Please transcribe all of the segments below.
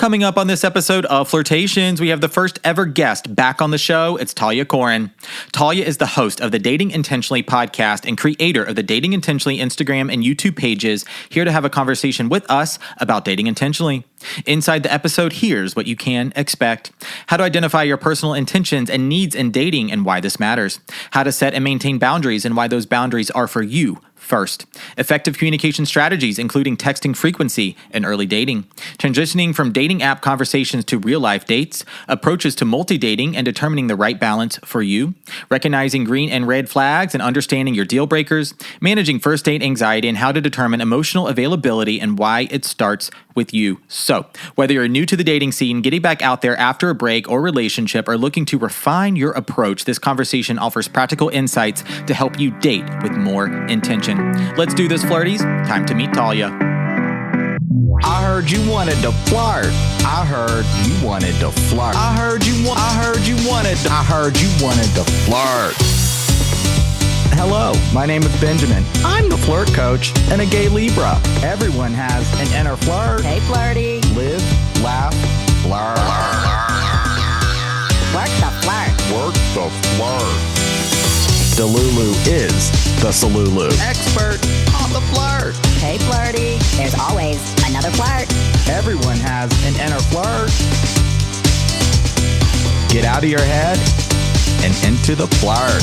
Coming up on this episode of Flirtations, we have the first ever guest back on the show. It's Talia Koren. Talia is the host of the Dating Intentionally podcast and creator of the Dating Intentionally Instagram and YouTube pages, here to have a conversation with us about dating intentionally. Inside the episode, here's what you can expect. How to identify your personal intentions and needs in dating and why this matters. How to set and maintain boundaries and why those boundaries are for you first. Effective communication strategies, including texting frequency and early dating. Transitioning from dating app conversations to real-life dates. Approaches to multi-dating and determining the right balance for you. Recognizing green and red flags and understanding your deal breakers. Managing first date anxiety and how to determine emotional availability and why it starts with you. So, whether you're new to the dating scene, getting back out there after a break or relationship, or looking to refine your approach, this conversation offers practical insights to help you date with more intention. Let's do this, flirties. Time to meet Talia. I heard you wanted to flirt. I heard you wanted to flirt. I heard you wanted to flirt. Hello, my name is Benjamin. I'm the flirt coach and a gay Libra. Everyone has an inner flirt. Hey, flirty. Live, laugh, flirt. Work the flirt. Work the flirt. Delulu is the Salulu. Expert on the flirt. Hey, flirty. There's always another flirt. Everyone has an inner flirt. Get out of your head and into the flirt.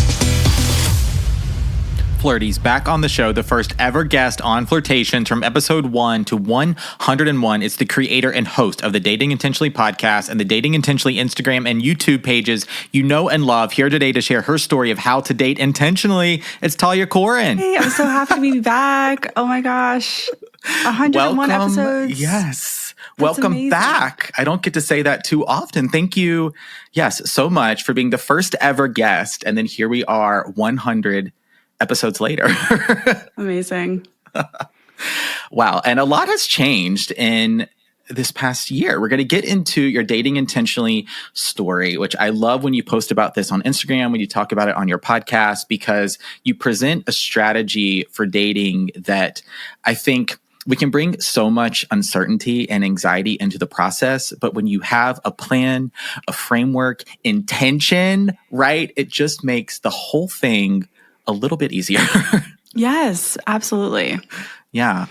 Flirties, back on the show, the first ever guest on Flirtations from episode 1 to 101. It's the creator and host of the Dating Intentionally podcast and the Dating Intentionally Instagram and YouTube pages you know and love. Here today to share her story of how to date intentionally. It's Talia Koren. Hey, I'm so happy to be back. Oh my gosh. 101 episodes. Yes. That's Welcome amazing. back. I don't get to say that too often. Thank you, yes, so much for being the first ever guest. And then here we are 100 episodes later. Amazing. Wow. And a lot has changed in this past year. We're going to get into your dating intentionally story, which I love when you post about this on Instagram, when you talk about it on your podcast, because you present a strategy for dating that I think we can bring so much uncertainty and anxiety into the process. But when you have a plan, a framework, intention, right, it just makes the whole thing a little bit easier. Yes, absolutely. Yeah.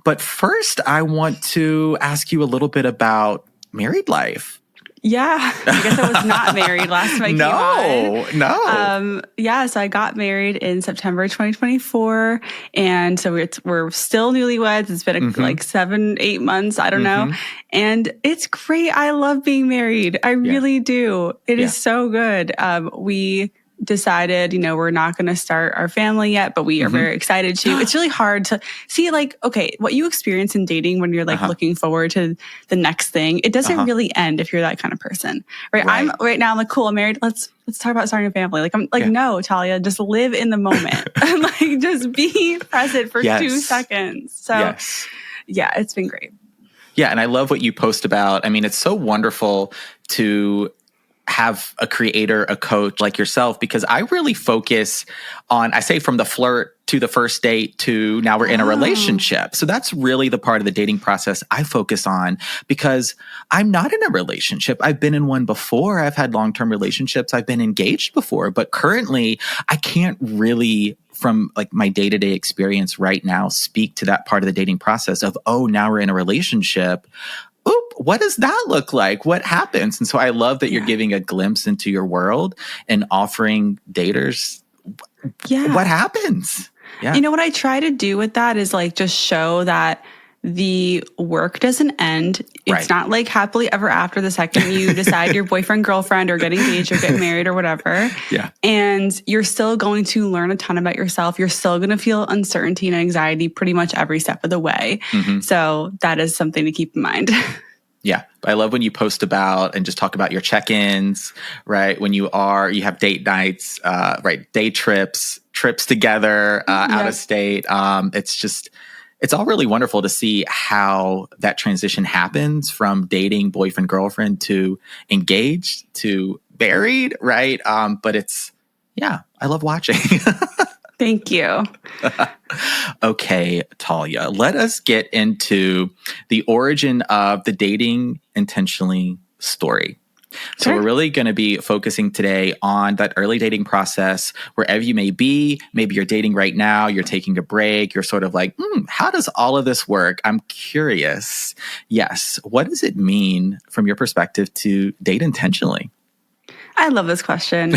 But first, I want to ask you a little bit about married life. Yeah. I guess I was not married last time I came on. No. Yeah, so I got married in September 2024. And so we're still newlyweds. It's been like 7-8 months. I don't know. And it's great. I love being married. I really do. It is so good. We decided, we're not going to start our family yet, but we are very excited to. It's really hard to see, like, okay, what you experience in dating when you're like looking forward to the next thing, it doesn't really end if you're that kind of person, right? I'm right now, I'm like, cool, I'm married. Let's talk about starting a family. Like, I'm like, no, Talia, just live in the moment. Like, just be present for 2 seconds. So yeah, it's been great. Yeah. And I love what you post about. I mean, it's so wonderful to have a creator, a coach like yourself, because I really focus on, I say from the flirt to the first date to now we're in a relationship. So that's really the part of the dating process I focus on, because I'm not in a relationship. I've been in one before. I've had long-term relationships. I've been engaged before, but currently I can't really, from like my day-to-day experience right now, speak to that part of the dating process of, oh, now we're in a relationship. Oop, what does that look like? What happens? And so I love that you're giving a glimpse into your world and offering daters what happens. Yeah. What I try to do with that is like just show that the work doesn't end. It's not like happily ever after the second you decide your boyfriend, girlfriend, or get engaged or get married or whatever. Yeah. And you're still going to learn a ton about yourself. You're still going to feel uncertainty and anxiety pretty much every step of the way. So that is something to keep in mind. Yeah. I love when you post about and just talk about your check-ins, right? When you have date nights, day trips together, out of state. It's all really wonderful to see how that transition happens from dating boyfriend, girlfriend to engaged to married, right? But I love watching. Thank you. Okay, Talia, let us get into the origin of the dating intentionally story. So we're really going to be focusing today on that early dating process, wherever you may be. Maybe you're dating right now, you're taking a break, you're sort of like, how does all of this work? I'm curious. Yes. What does it mean from your perspective to date intentionally? I love this question.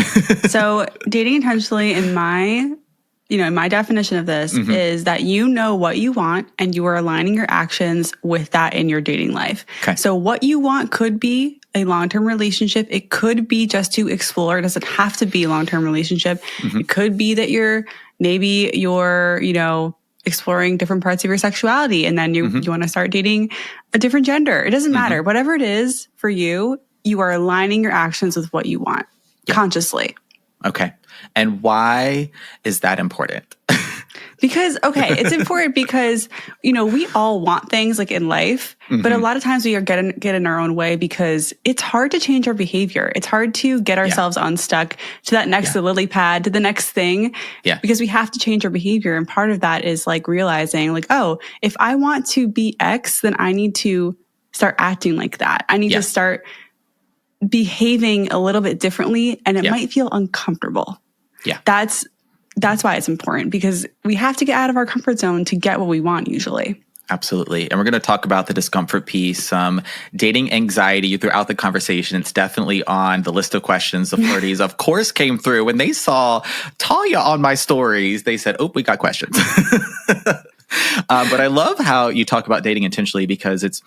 So dating intentionally in my definition of this is that you know what you want and you are aligning your actions with that in your dating life. Okay. So what you want could be a long-term relationship. It could be just to explore. It doesn't have to be a long-term relationship. It could be that you're exploring different parts of your sexuality and then you want to start dating a different gender. It doesn't matter. Whatever it is for you, you are aligning your actions with what you want consciously. Okay. And why is that important? Because, it's important because, we all want things like in life, but a lot of times we are get in our own way because it's hard to change our behavior. It's hard to get ourselves unstuck to that next lily pad, to the next thing, because we have to change our behavior. And part of that is like realizing like, oh, if I want to be X, then I need to start acting like that. I need to start behaving a little bit differently, and it might feel uncomfortable. Yeah. That's why it's important, because we have to get out of our comfort zone to get what we want usually. Absolutely. And we're going to talk about the discomfort piece, dating anxiety throughout the conversation. It's definitely on the list of questions the flirties, of course, came through. When they saw Talia on my stories, they said, oh, we got questions. But I love how you talk about dating intentionally, because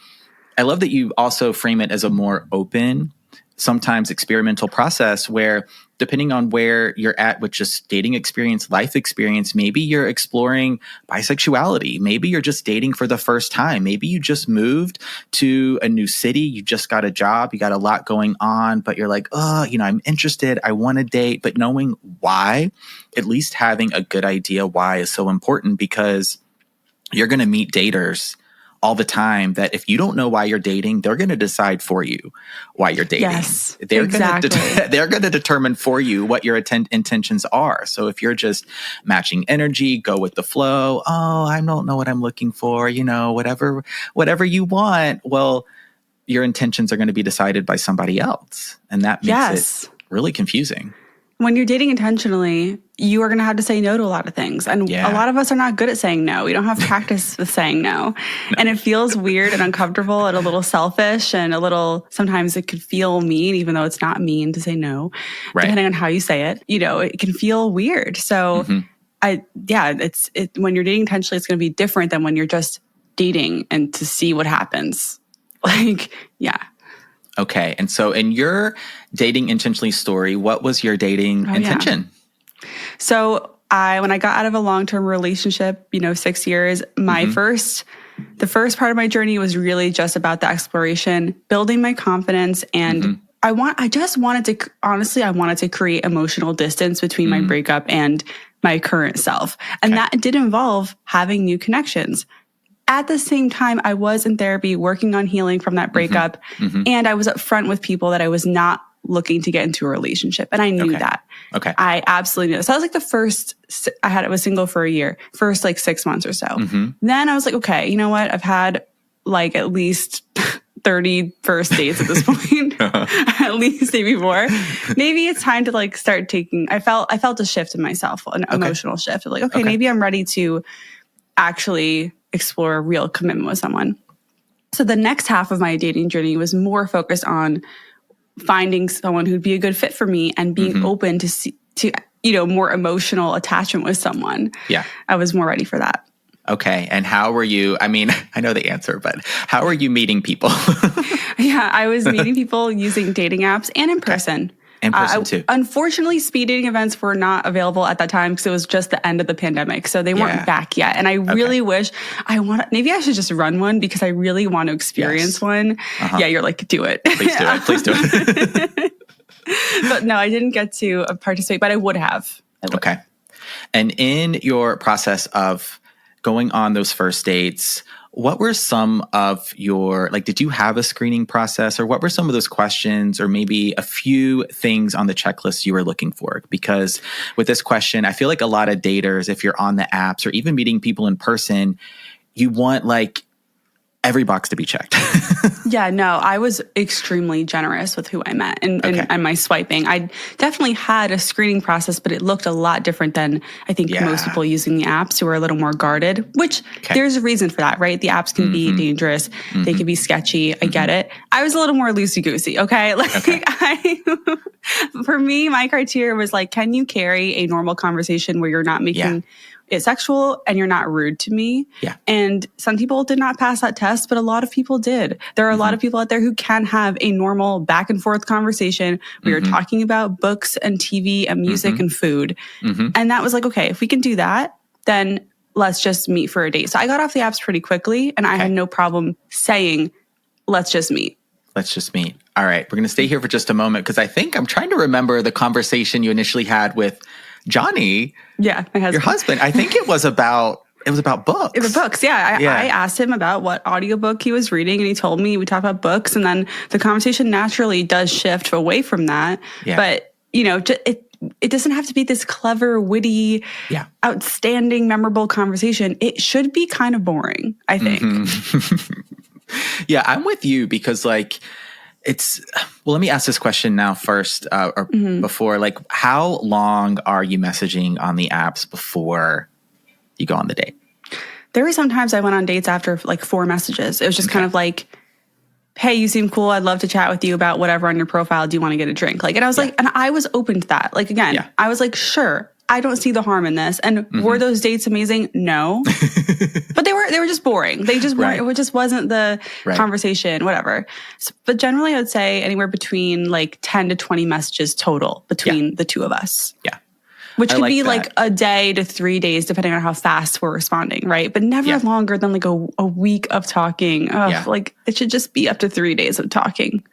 I love that you also frame it as a more open, sometimes experimental process where, depending on where you're at with just dating experience, life experience, maybe you're exploring bisexuality. Maybe you're just dating for the first time. Maybe you just moved to a new city. You just got a job. You got a lot going on, but you're like, I'm interested. I want to date. But knowing why, at least having a good idea why, is so important, because you're going to meet daters all the time that if you don't know why you're dating, they're going to decide for you why you're dating. Yes, they're going to determine for you what your intentions are. So if you're just matching energy, go with the flow. Oh, I don't know what I'm looking for. Whatever you want. Well, your intentions are going to be decided by somebody else. And that makes it really confusing. When you're dating intentionally, you are going to have to say no to a lot of things. And a lot of us are not good at saying no. We don't have practice with saying no. And it feels weird and uncomfortable and a little selfish and sometimes it could feel mean, even though it's not mean to say no, depending on how you say it. It can feel weird. So when you're dating intentionally, it's going to be different than when you're just dating and to see what happens. Okay. And so in your dating intentionally story, what was your dating intention? So when I got out of a long-term relationship, 6 years, the first part of my journey was really just about the exploration, building my confidence. And I wanted to create emotional distance between my breakup and my current self. And that did involve having new connections. At the same time, I was in therapy working on healing from that breakup. And I was upfront with people that I was not looking to get into a relationship. And I knew that. Okay. I absolutely knew. So I was like I was single for a year, first like 6 months or so. Then I was like, okay, you know what? I've had like at least 30 first dates at this point, at least maybe more. Maybe it's time to like start taking, I felt a shift in myself, an emotional shift. Like, okay, maybe I'm ready to actually explore a real commitment with someone. So the next half of my dating journey was more focused on finding someone who'd be a good fit for me and being open to more emotional attachment with someone. Yeah. I was more ready for that. Okay. And how were you? I mean, I know the answer, but how are you meeting people? I was meeting people using dating apps and in person. In person too. Unfortunately, speed dating events were not available at that time because it was just the end of the pandemic. So they weren't back yet. And I really wish maybe I should just run one because I really want to experience one. Yeah, you're like, do it. Please do it. But no, I didn't get to participate, but I would have. Okay. And in your process of going on those first dates, what were some of your, like, did you have a screening process, or what were some of those questions, or maybe a few things on the checklist you were looking for? Because with this question, I feel like a lot of daters, if you're on the apps or even meeting people in person, you want like every box to be checked. Yeah, no, I was extremely generous with who I met and my swiping. I definitely had a screening process, but it looked a lot different than I think most people using the apps who are a little more guarded, which there's a reason for that, right? The apps can be dangerous. They can be sketchy. I get it. I was a little more loosey-goosey, okay? For me, my criteria was like, can you carry a normal conversation where you're not making it sexual and you're not rude to me? Yeah. And some people did not pass that test, but a lot of people did. There are a lot of people out there who can have a normal back and forth conversation where you're talking about books and TV and music and food. And that was like, okay, if we can do that, then let's just meet for a date. So I got off the apps pretty quickly and I had no problem saying, let's just meet. Let's just meet. All right. We're going to stay here for just a moment because I think I'm trying to remember the conversation you initially had with Johnny. Yeah, my husband. Your husband. I think it was about books. It was books, yeah. I asked him about what audiobook he was reading, and he told me. We talked about books, and then the conversation naturally does shift away from that. Yeah. But, you know, it doesn't have to be this clever, witty, outstanding, memorable conversation. It should be kind of boring, I think. Yeah, I'm with you because, like, let me ask this question now first, before, like, how long are you messaging on the apps before you go on the date? There were some times I went on dates after like 4 messages. It was just kind of like, hey, you seem cool. I'd love to chat with you about whatever on your profile. Do you want to get a drink? Like, and I was like, and I was open to that. Like, again, I was like, sure, I don't see the harm in this. And were those dates amazing? No. But they were just boring. They just weren't, it just wasn't the conversation, whatever. So, but generally I would say anywhere between like 10 to 20 messages total between the two of us. Yeah. Which could be like a day to 3 days, depending on how fast we're responding, right? But never longer than like a week of talking. Like it should just be up to 3 days of talking.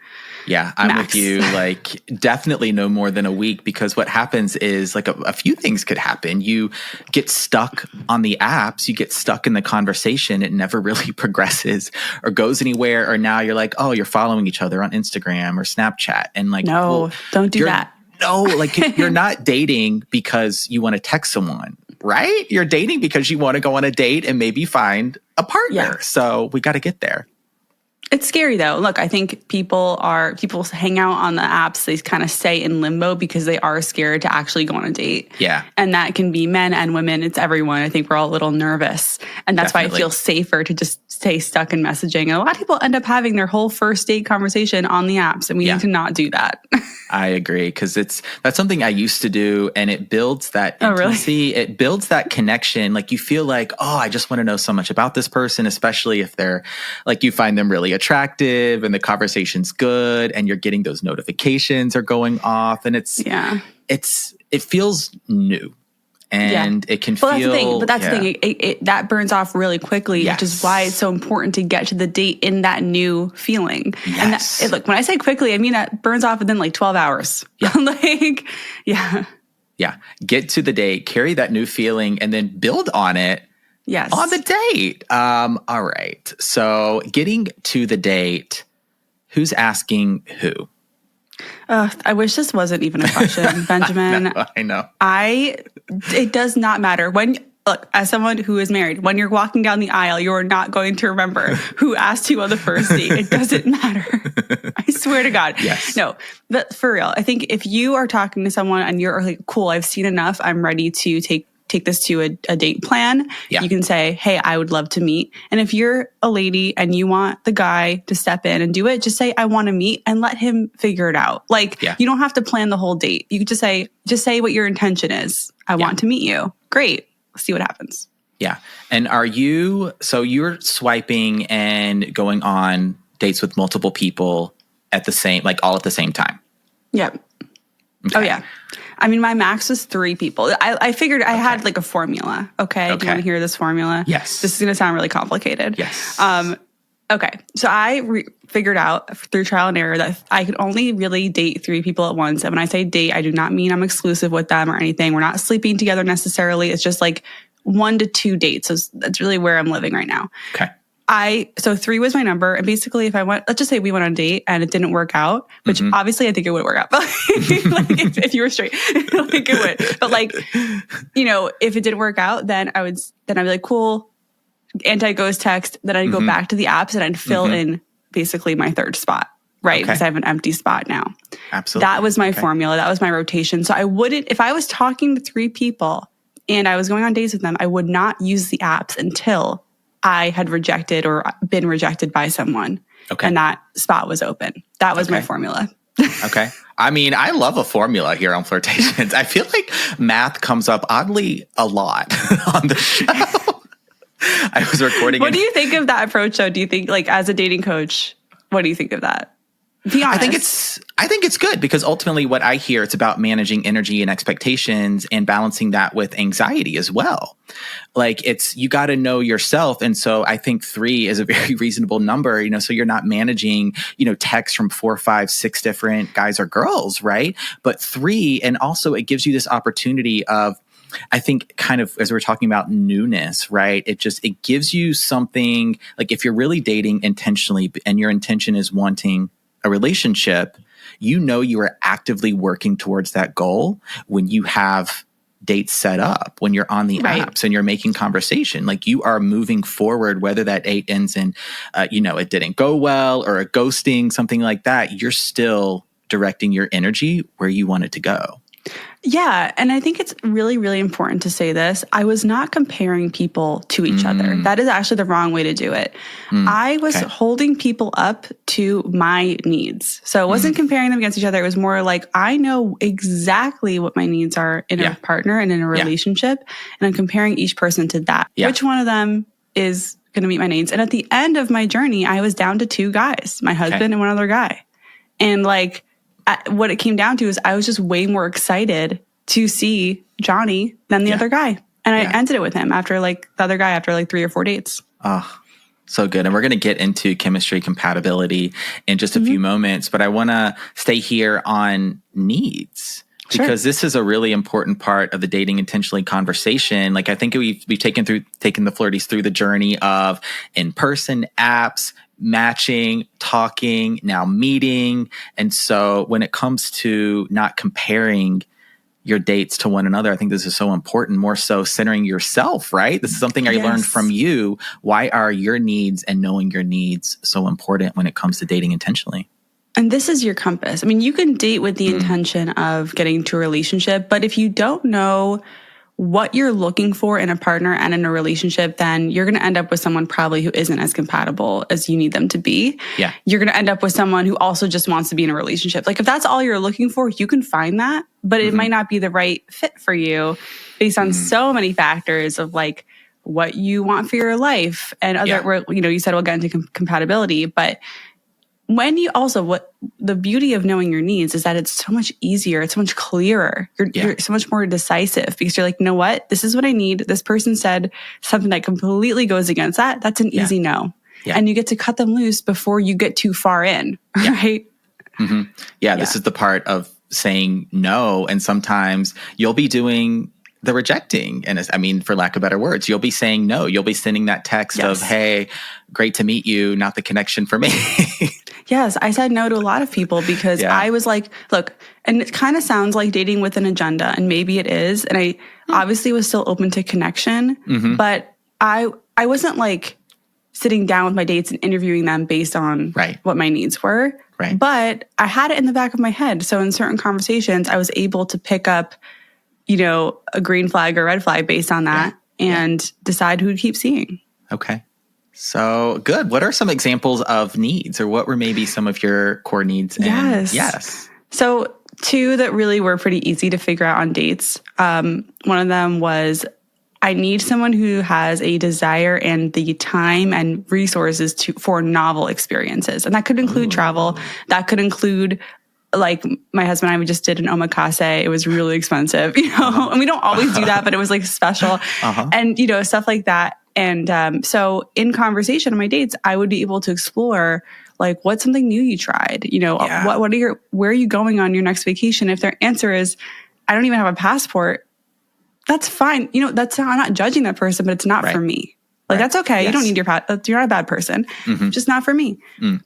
Yeah, I'm with you. Like, definitely no more than a week, because what happens is like a few things could happen. You get stuck on the apps, you get stuck in the conversation. It never really progresses or goes anywhere. Or now you're like, oh, you're following each other on Instagram or Snapchat. And like, no, don't do that. No, like you're not dating because you want to text someone, right? You're dating because you want to go on a date and maybe find a partner. Yeah. So we got to get there. It's scary though. Look, I think people hang out on the apps. They kind of stay in limbo because they are scared to actually go on a date. Yeah. And that can be men and women. It's everyone. I think we're all a little nervous. And that's why I feel safer to just stay stuck in messaging. And a lot of people end up having their whole first date conversation on the apps. And we need to not do that. I agree. Because that's something I used to do. And it builds that intimacy. Really? It builds that connection. Like you feel like, oh, I just want to know so much about this person, especially if they're like, you find them really attractive and the conversation's good and you're getting those notifications are going off, and it feels new and it can feel. That's the thing. It that burns off really quickly, which is why it's so important to get to the date in that new feeling. Yes. And look, when I say quickly, I mean that burns off within like 12 hours. Yeah. Get to the date, carry that new feeling, and then build on it. Yes. On the date. All right. So getting to the date, who's asking who? I wish this wasn't even a question, Benjamin. I know. It does not matter. Look, as someone who is married, when you're walking down the aisle, you're not going to remember who asked you on the first date. It doesn't matter. I swear to God. Yes. No, but for real, I think if you are talking to someone and you're like, cool, I've seen enough, I'm ready to take this to a date plan, you can say, hey, I would love to meet. And if you're a lady and you want the guy to step in and do it, just say, I want to meet, and let him figure it out. Like, you don't have to plan the whole date. You could just say what your intention is. I want to meet you. Great. Let's see what happens. Yeah. And you're swiping and going on dates with multiple people all at the same time? Yep. Okay. Oh, yeah. I mean, my max was 3 people. I figured I had like a formula. Okay. Do you want to hear this formula? Yes. This is going to sound really complicated. Yes. Okay. So I figured out through trial and error that I could only really date 3 people at once. And when I say date, I do not mean I'm exclusive with them or anything. We're not sleeping together necessarily. It's just like 1 to 2 dates. So that's really where I'm living right now. Okay. So 3 was my number. And basically let's just say we went on a date and it didn't work out, which obviously I think it would work out. But like if you were straight, I don't think it would. But like, if it didn't work out, then I'd be like, cool, anti-ghost text. Then I'd go back to the apps and I'd fill in basically my third spot. Right. Because I have an empty spot now. Absolutely. That was my formula. That was my rotation. So if I was talking to 3 people and I was going on dates with them, I would not use the apps until I had rejected or been rejected by someone. Okay. And that spot was open. That was my formula. Okay. I mean, I love a formula here on Flirtations. I feel like math comes up oddly a lot on the show. I was recording. What do you think of that approach, though? Do you think, like, as a dating coach, what do you think of that? Be honest. I think it's good because ultimately what I hear, it's about managing energy and expectations and balancing that with anxiety as well. Like you got to know yourself. And so I think 3 is a very reasonable number, so you're not managing, texts from 4, 5, 6 different guys or girls, right? But 3, and also it gives you this opportunity of, I think kind of as we're talking about newness, right? It gives you something like if you're really dating intentionally and your intention is wanting a relationship, you are actively working towards that goal when you have dates set up, when you're on the apps and you're making conversation, like you are moving forward, whether that date ends in, it didn't go well or a ghosting, something like that, you're still directing your energy where you want it to go. Yeah. And I think it's really, really important to say this. I was not comparing people to each other. That is actually the wrong way to do it. I was holding people up to my needs. So it wasn't comparing them against each other. It was more like, I know exactly what my needs are in a partner and in a relationship. And I'm comparing each person to that. Which one of them is going to meet my needs? And at the end of my journey, I was down to 2 guys, my husband and one other guy. And what it came down to is I was just way more excited to see Johnny than the other guy. And I ended it with him after the other guy after 3 or 4 dates. Oh, so good. And we're going to get into chemistry compatibility in just a few moments, but I want to stay here on needs. Because this is a really important part of the dating intentionally conversation. Like I think we've taken the flirties through the journey of in-person apps, matching, talking, now meeting. And so when it comes to not comparing your dates to one another, I think this is so important, more so centering yourself, right? This is something I learned from you. Why are your needs and knowing your needs so important when it comes to dating intentionally? And this is your compass. I mean, you can date with the intention of getting to a relationship, but if you don't know what you're looking for in a partner and in a relationship, then you're going to end up with someone probably who isn't as compatible as you need them to be. Yeah. You're going to end up with someone who also just wants to be in a relationship. Like if that's all you're looking for, you can find that, but it might not be the right fit for you based on so many factors of like what you want for your life and other, you said we'll get into compatibility, but when you also, what the beauty of knowing your needs is that it's so much easier. It's so much clearer. You're so much more decisive because you're like, you know what? This is what I need. This person said something that completely goes against that. That's an easy no. Yeah. And you get to cut them loose before you get too far in, right? Yeah, this is the part of saying no. And sometimes you'll be doing the rejecting. And I mean, for lack of better words, you'll be saying no. You'll be sending that text of, hey, great to meet you, not the connection for me. Yes, I said no to a lot of people because I was like, look, and it kind of sounds like dating with an agenda, and maybe it is. And I obviously was still open to connection, but I wasn't like sitting down with my dates and interviewing them based on what my needs were. Right. But I had it in the back of my head. So in certain conversations, I was able to pick up, a green flag or red flag based on that and decide who to keep seeing. Okay. So good. What are some examples of needs, or what were maybe some of your core needs? Yes. So 2 that really were pretty easy to figure out on dates. One of them was I need someone who has a desire and the time and resources for novel experiences. And that could include travel. That could include like my husband and I, we just did an omakase. It was really expensive, and we don't always do that, but it was like special and, stuff like that. And so in conversation on my dates, I would be able to explore like what's something new you tried, where are you going on your next vacation? If their answer is, I don't even have a passport, that's fine. I'm not judging that person, but it's not for me. Like, that's okay. Yes. You don't need you're not a bad person. Just not for me.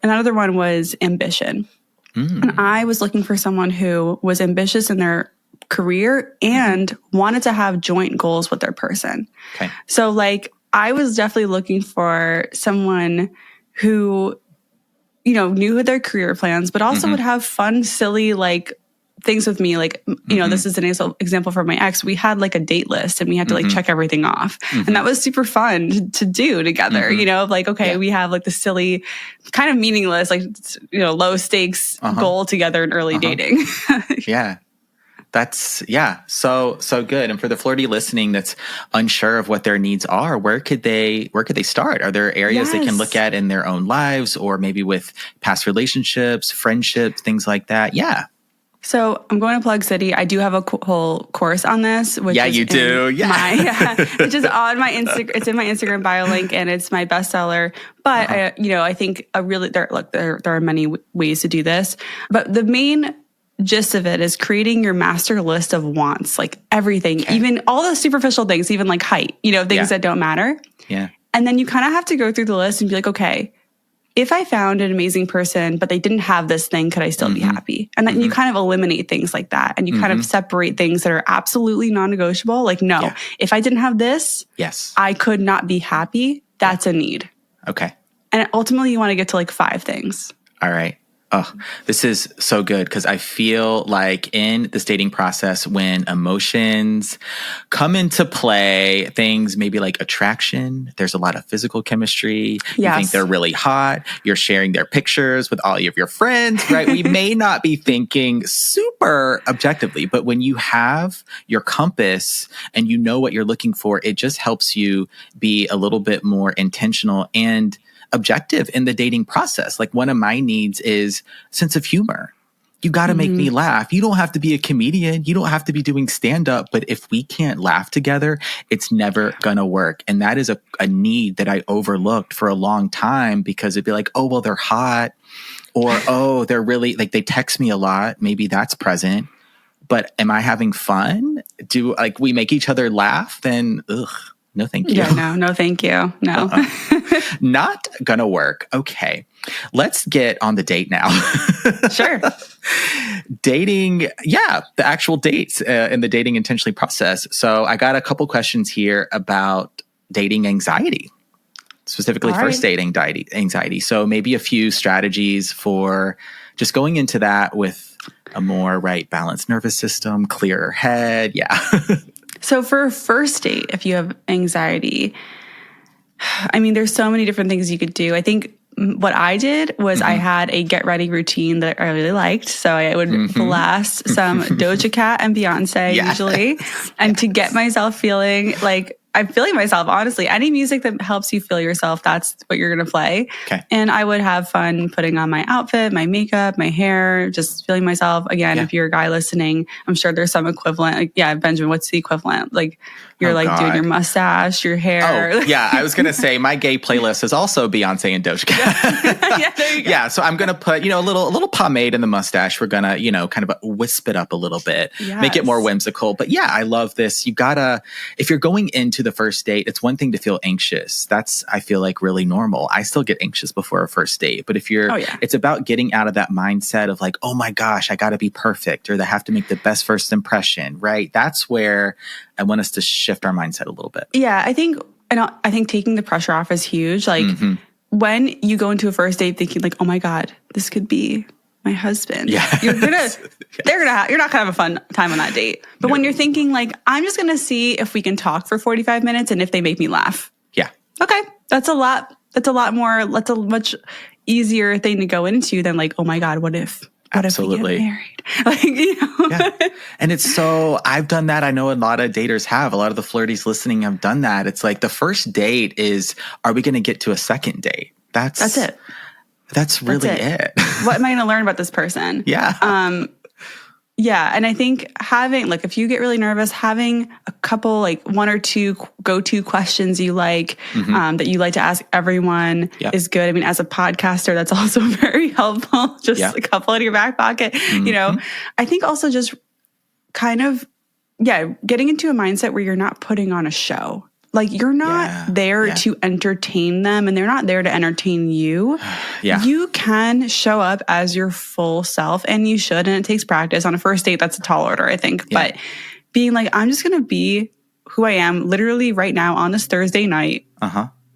Another one was ambition. And I was looking for someone who was ambitious in their career and wanted to have joint goals with their person. Okay. So like, I was definitely looking for someone who, you know, knew their career plans, but also would have fun, silly, like things with me. Like, you know, this is an example from my ex. We had like a date list and we had to like check everything off. And that was super fun to do together, you know, like, okay, we have like the silly kind of meaningless, like, you know, low stakes goal together in early dating. Yeah. That's so good. And for the flirty listening that's unsure of what their needs are, where could they start? Are there areas they can look at in their own lives, or maybe with past relationships, friendships, things like that? Yeah. So I'm going to Plug City. I do have a whole course on this. Which is you do. which is on my Instagram. It's in my Instagram bio link, and it's my bestseller. But I think there are many ways to do this. But the main gist of it is creating your master list of wants, like everything, even all the superficial things, even like height, you know, things that don't matter. Yeah. And then you kind of have to go through the list and be like, okay, if I found an amazing person, but they didn't have this thing, could I still be happy? And then you kind of eliminate things like that. And you kind of separate things that are absolutely non-negotiable. Like, no, if I didn't have this, I could not be happy. That's a need. Okay. And ultimately you want to get to like 5 things. All right. Oh, this is so good, because I feel like in this dating process, when emotions come into play, things maybe like attraction, there's a lot of physical chemistry. You think they're really hot. You're sharing their pictures with all of your friends, right? We may not be thinking super objectively, but when you have your compass and you know what you're looking for, it just helps you be a little bit more intentional and objective in the dating process. Like, one of my needs is sense of humor. You got to make me laugh. You don't have to be a comedian. You don't have to be doing stand-up. But if we can't laugh together, it's never going to work. And that is a need that I overlooked for a long time, because it'd be like, oh, well, they're hot. Or, oh, they're really, like, they text me a lot. Maybe that's present. But am I having fun? Do, like, we make each other laugh? Then, no, thank you. Yeah, no, thank you. No. Not gonna work. Okay. Let's get on the date now. Sure. Dating, the actual dates in the dating intentionally process. So I got a couple questions here about dating anxiety, specifically first date anxiety. So maybe a few strategies for just going into that with a more balanced nervous system, clearer head. Yeah. So for a first date, if you have anxiety, I mean, there's so many different things you could do. I think what I did was I had a get ready routine that I really liked. So I would blast some Doja Cat and Beyonce usually. And to get myself feeling like I'm feeling myself, honestly. Any music that helps you feel yourself, that's what you're going to play. Okay. And I would have fun putting on my outfit, my makeup, my hair, just feeling myself. Again, if you're a guy listening, I'm sure there's some equivalent. Like, Benjamin, what's the equivalent? Like, you're doing your mustache, your hair. Oh, yeah. I was going to say my gay playlist is also Beyonce and Doja Cat. There you go. Yeah. So I'm going to put, a little pomade in the mustache. We're going to, kind of wisp it up a little bit, make it more whimsical. But yeah, I love this. You gotta, if you're going into the first date, it's one thing to feel anxious. That's, I feel like, really normal. I still get anxious before a first date. But if you're, it's about getting out of that mindset of like, oh my gosh, I got to be perfect, or they have to make the best first impression, right? That's where I want us to shift our mindset a little bit. Yeah, I think taking the pressure off is huge. Like when you go into a first date thinking like, oh my God, this could be my husband. Yeah. You're not gonna have a fun time on that date. But when you're thinking like, I'm just gonna see if we can talk for 45 minutes and if they make me laugh. Yeah. Okay. That's a much easier thing to go into than like, oh my God, what if Absolutely. we get married? Like, Yeah. And it's so, I've done that. I know a lot of daters have. A lot of the flirties listening have done that. It's like the first date is, are we going to get to a second date? That's it. That's really it. What am I going to learn about this person? Yeah. Yeah. And I think having, like, if you get really nervous, having a couple, like 1 or 2 go-to questions you like, that you like to ask everyone is good. I mean, as a podcaster, that's also very helpful. Just a couple in your back pocket, I think also just kind of, getting into a mindset where you're not putting on a show. Like, you're not there to entertain them, and they're not there to entertain you. You can show up as your full self, and you should, and it takes practice. On a first date, that's a tall order, I think. But being like, I'm just going to be who I am literally right now on this Thursday night.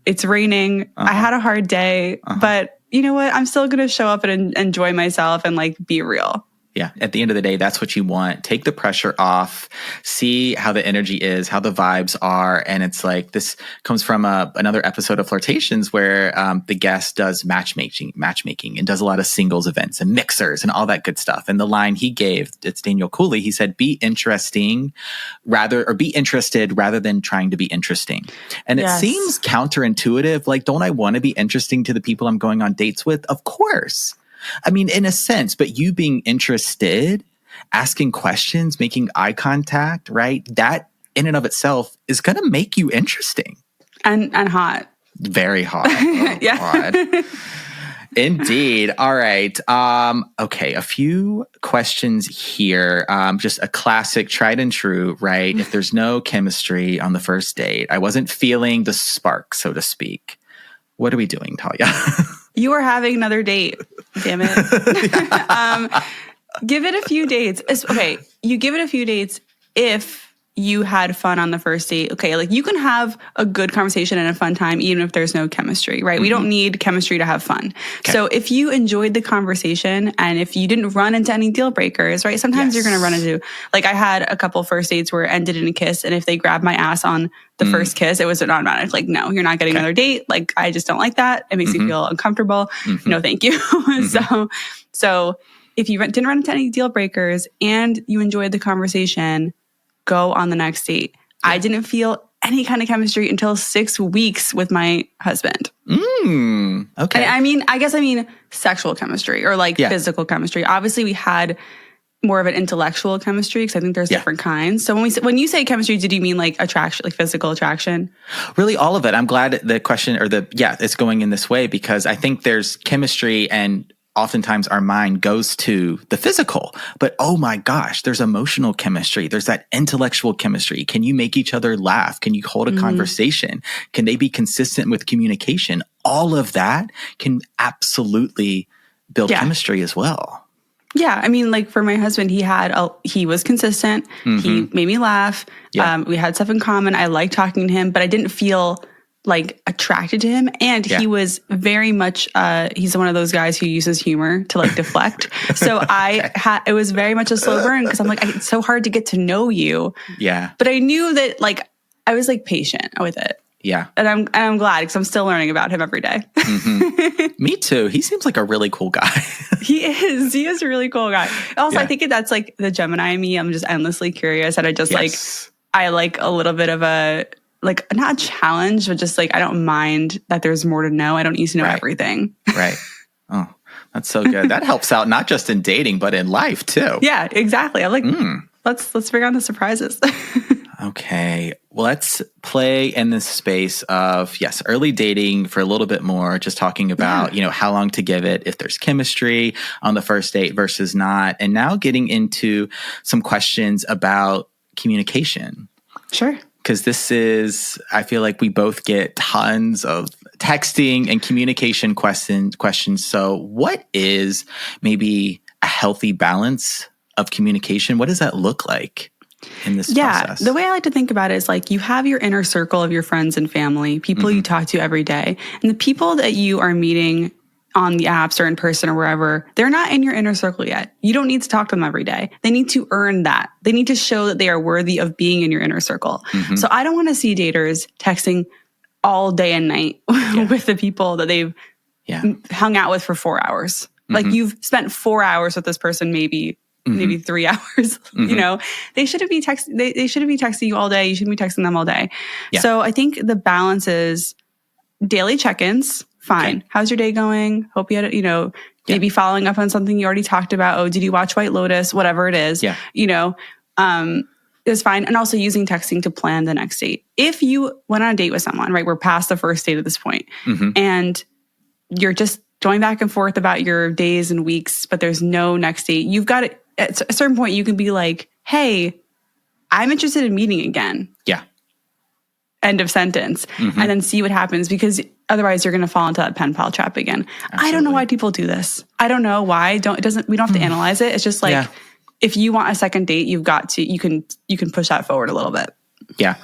It's raining. I had a hard day, but you know what? I'm still going to show up and enjoy myself and like be real. Yeah. At the end of the day, that's what you want. Take the pressure off, see how the energy is, how the vibes are. And it's like, this comes from another episode of Flirtations where the guest does matchmaking and does a lot of singles events and mixers and all that good stuff. And the line he gave, it's Daniel Cooley, he said, be interested rather than trying to be interesting. And it seems counterintuitive. Like, don't I want to be interesting to the people I'm going on dates with? Of course. I mean, in a sense, but you being interested, asking questions, making eye contact, right? That in and of itself is going to make you interesting. And hot. Very hot. Oh, God. Indeed. All right. Okay. A few questions here. Just a classic tried and true, right? If there's no chemistry on the first date, I wasn't feeling the spark, so to speak. What are we doing, Talia? You are having another date. Damn it. Give it a few dates. Okay. You give it a few dates if you had fun on the first date. Okay. Like, you can have a good conversation and a fun time, even if there's no chemistry, right? We don't need chemistry to have fun. Okay. So if you enjoyed the conversation and if you didn't run into any deal breakers, right? Sometimes you're going to run into, like, I had a couple first dates where it ended in a kiss. And if they grabbed my ass on the first kiss, it was an automatic, like, no, you're not getting another date. Like, I just don't like that. It makes me feel uncomfortable. No, thank you. So if you didn't run into any deal breakers and you enjoyed the conversation, go on the next date. I didn't feel any kind of chemistry until 6 weeks with my husband. Okay. I guess I mean sexual chemistry or like physical chemistry. Obviously, we had more of an intellectual chemistry because I think there's different kinds. So when you say chemistry, did you mean like attraction, like physical attraction? Really, all of it. I'm glad the question it's going in this way because I think there's chemistry and oftentimes our mind goes to the physical, but oh my gosh, there's emotional chemistry. There's that intellectual chemistry. Can you make each other laugh? Can you hold a conversation? Can they be consistent with communication? All of that can absolutely build chemistry as well. Yeah. I mean, like for my husband, he was consistent. He made me laugh. We had stuff in common. I liked talking to him, but I didn't feel like attracted to him. And he was very much, he's one of those guys who uses humor to like deflect. So it was very much a slow burn because I'm like, it's so hard to get to know you. Yeah. But I knew that like, I was like patient with it. Yeah. And I'm glad because I'm still learning about him every day. Me too. He seems like a really cool guy. He is a really cool guy. Also, I think that's like the Gemini in me. I'm just endlessly curious and I just I like a little bit of a, like not a challenge, but just like, I don't mind that there's more to know. I don't need to know everything. Right. Oh, that's so good. That helps out not just in dating, but in life too. Yeah, exactly. I'm like, let's figure out the surprises. Okay. Well, let's play in this space of, early dating for a little bit more, just talking about, how long to give it, if there's chemistry on the first date versus not. And now getting into some questions about communication. Sure. Because I feel like we both get tons of texting and communication questions. So what is maybe a healthy balance of communication? What does that look like in this process? The way I like to think about it is like you have your inner circle of your friends and family, people you talk to every day. And the people that you are meeting on the apps or in person or wherever, they're not in your inner circle yet. You don't need to talk to them every day. They need to earn that. They need to show that they are worthy of being in your inner circle. So I don't want to see daters texting all day and night with the people that they've hung out with for 4 hours. Like you've spent 4 hours with this person, maybe 3 hours, they shouldn't be texting. They shouldn't be texting you all day. You shouldn't be texting them all day. So I think the balance is daily check-ins. Fine. Okay. How's your day going? Hope you had, maybe following up on something you already talked about. Oh, did you watch White Lotus? Whatever it is, it's fine. And also using texting to plan the next date. If you went on a date with someone, right, we're past the first date at this point, and you're just going back and forth about your days and weeks, but there's no next date. You've got to, at a certain point, you can be like, hey, I'm interested in meeting again. Yeah. end of sentence, and then see what happens, because otherwise you're going to fall into that pen pal trap again. Absolutely. I don't know why people do this. I don't know why. We don't have to analyze it. It's just like, if you want a second date, you can push that forward a little bit. Yeah.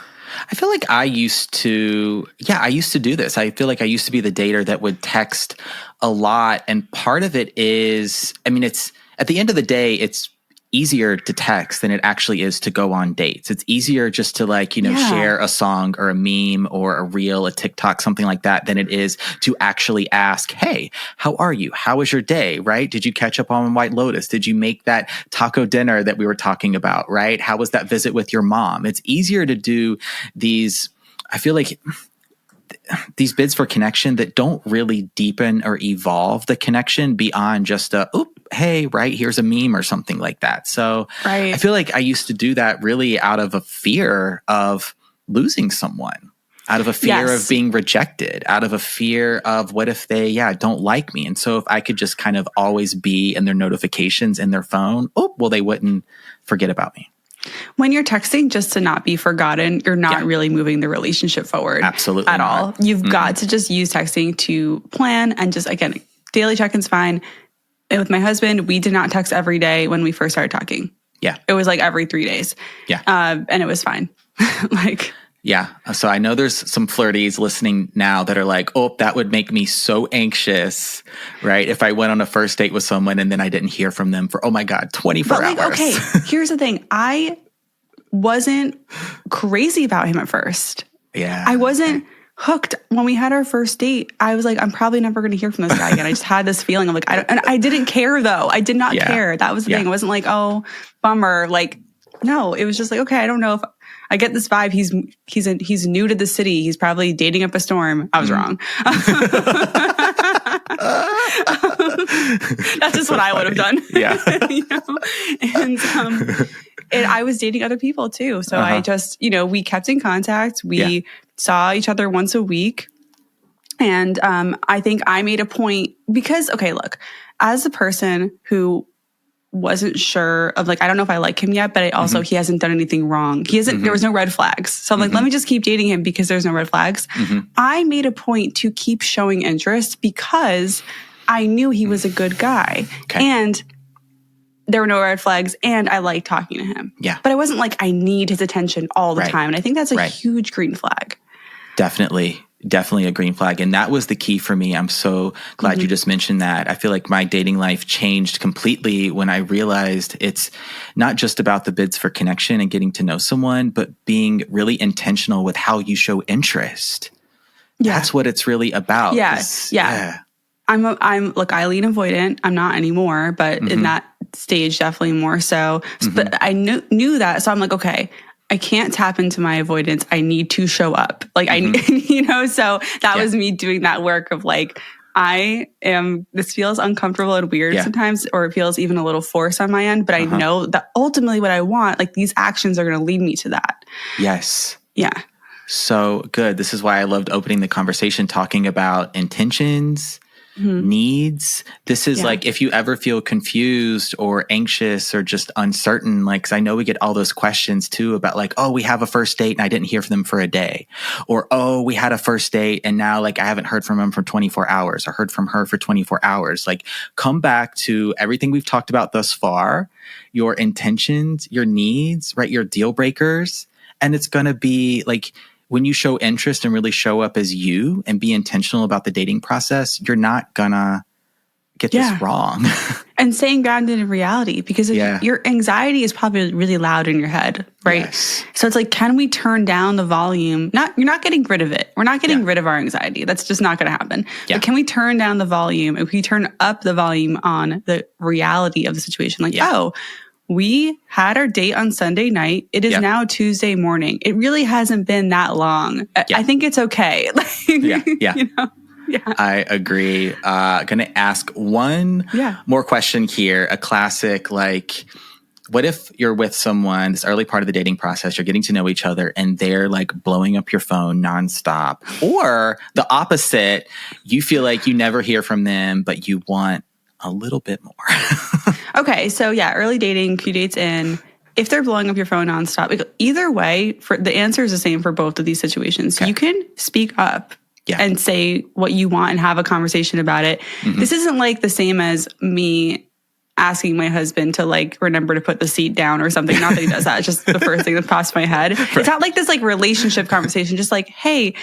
I feel like I used to do this. I feel like I used to be the dater that would text a lot. And part of it is, it's at the end of the day, it's easier to text than it actually is to go on dates. It's easier just to share a song or a meme or a reel, a TikTok, something like that, than it is to actually ask, hey, how are you? How was your day? Right? Did you catch up on White Lotus? Did you make that taco dinner that we were talking about? Right? How was that visit with your mom? It's easier to do these, I feel like, these bids for connection that don't really deepen or evolve the connection beyond just hey, right, here's a meme or something like that. So I feel like I used to do that really out of a fear of losing someone, out of a fear of being rejected, out of a fear of what if they, don't like me. And so if I could just kind of always be in their notifications in their phone, they wouldn't forget about me. When you're texting just to not be forgotten, you're not really moving the relationship forward. Absolutely at all. You've got to just use texting to plan, and just, again, daily check-in's fine. And with my husband, we did not text every day when we first started talking. Yeah. It was like every 3 days. Yeah. And it was fine. Yeah. So I know there's some flirties listening now that are like, that would make me so anxious, right? If I went on a first date with someone and then I didn't hear from them for, 24 hours. Okay, here's the thing. I wasn't crazy about him at first. Yeah. I wasn't hooked. When we had our first date, I was like, I'm probably never going to hear from this guy again. I just had this feeling of like, I didn't care though. I did not care. That was the thing. It wasn't like, oh, bummer. Like, no, it was just like, okay, I don't know if I get this vibe. He's new to the city. He's probably dating up a storm. I was wrong. That's just what I would have done. Yeah. And I was dating other people too. So I just, we kept in contact. We saw each other once a week. And I think I made a point because, okay, look, as a person who wasn't sure of like, I don't know if I like him yet, but I also, he hasn't done anything wrong. There was no red flags. So I'm like, let me just keep dating him because there's no red flags. I made a point to keep showing interest because I knew he was a good guy. Okay. And there were no red flags, and I liked talking to him. Yeah. But I wasn't like, I need his attention all the time. And I think that's a huge green flag. Definitely a green flag. And that was the key for me. I'm so glad you just mentioned that. I feel like my dating life changed completely when I realized it's not just about the bids for connection and getting to know someone, but being really intentional with how you show interest. Yeah. That's what it's really about. Yes. Yeah. Look, I lean avoidant. I'm not anymore, but in that stage, definitely more so. But I knew that. So I'm like, okay, I can't tap into my avoidance. I need to show up. Like so that was me doing that work of like, this feels uncomfortable and weird sometimes, or it feels even a little forced on my end, but I know that ultimately what I want, like these actions are going to lead me to that. Yes. Yeah. So good. This is why I loved opening the conversation talking about intentions, needs. This is like, if you ever feel confused or anxious or just uncertain, like, 'cause I know we get all those questions too about like, oh, we have a first date and I didn't hear from them for a day, or, oh, we had a first date and now like I haven't heard from him for 24 hours or heard from her for 24 hours. Like, come back to everything we've talked about thus far, your intentions, your needs, right? Your deal breakers. And it's going to be like, when you show interest and really show up as you and be intentional about the dating process, you're not gonna get this wrong. And staying grounded in reality, because your anxiety is probably really loud in your head, right? Yes. So it's like, can we turn down the volume? You're not getting rid of it. We're not getting rid of our anxiety. That's just not going to happen. Yeah. But can we turn down the volume? If we turn up the volume on the reality of the situation, like, we had our date on Sunday night. It is now Tuesday morning. It really hasn't been that long. I think it's okay. I agree. Going to ask one more question here. A classic, like, what if you're with someone, this early part of the dating process, you're getting to know each other and they're like blowing up your phone nonstop? Or the opposite, you feel like you never hear from them, but you want a little bit more. Okay. So early dating, few dates in, if they're blowing up your phone nonstop, like, either way, the answer is the same for both of these situations. You can speak up and say what you want and have a conversation about it. This isn't like the same as me asking my husband to like remember to put the seat down or something. Not that he does that. It's just the first thing that pops my head. It's not like this like relationship conversation. Just like, hey,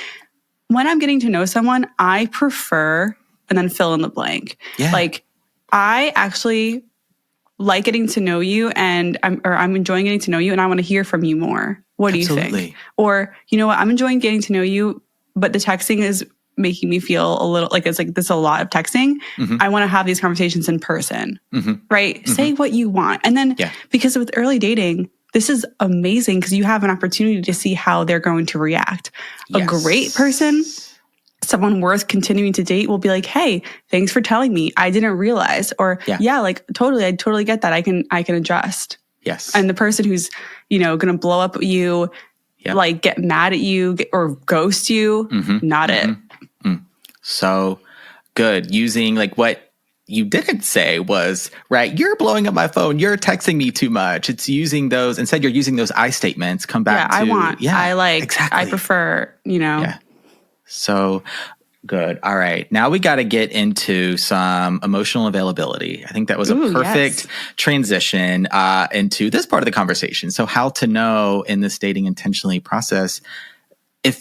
when I'm getting to know someone, I prefer, and then fill in the blank. Yeah. Like, I actually like getting to know you, and I'm enjoying getting to know you, and I want to hear from you more. What do you think? Or, you know what, I'm enjoying getting to know you, but the texting is making me feel a little like it's like this a lot of texting. I want to have these conversations in person, right? Say what you want. And then because with early dating, this is amazing because you have an opportunity to see how they're going to react. A great person, someone worth continuing to date, will be like, hey, thanks for telling me. I didn't realize. Or like I totally get that. I can adjust. Yes. And the person who's, going to blow up at you, like get mad at you or ghost you, not it. So good. Using like what you didn't say was, right, you're blowing up my phone. You're texting me too much. It's using those. Instead, you're using those I statements. Come back to. I like. Exactly. I prefer, Yeah. So good. All right. Now we got to get into some emotional availability. I think that was a perfect transition into this part of the conversation. So how to know in this dating intentionally process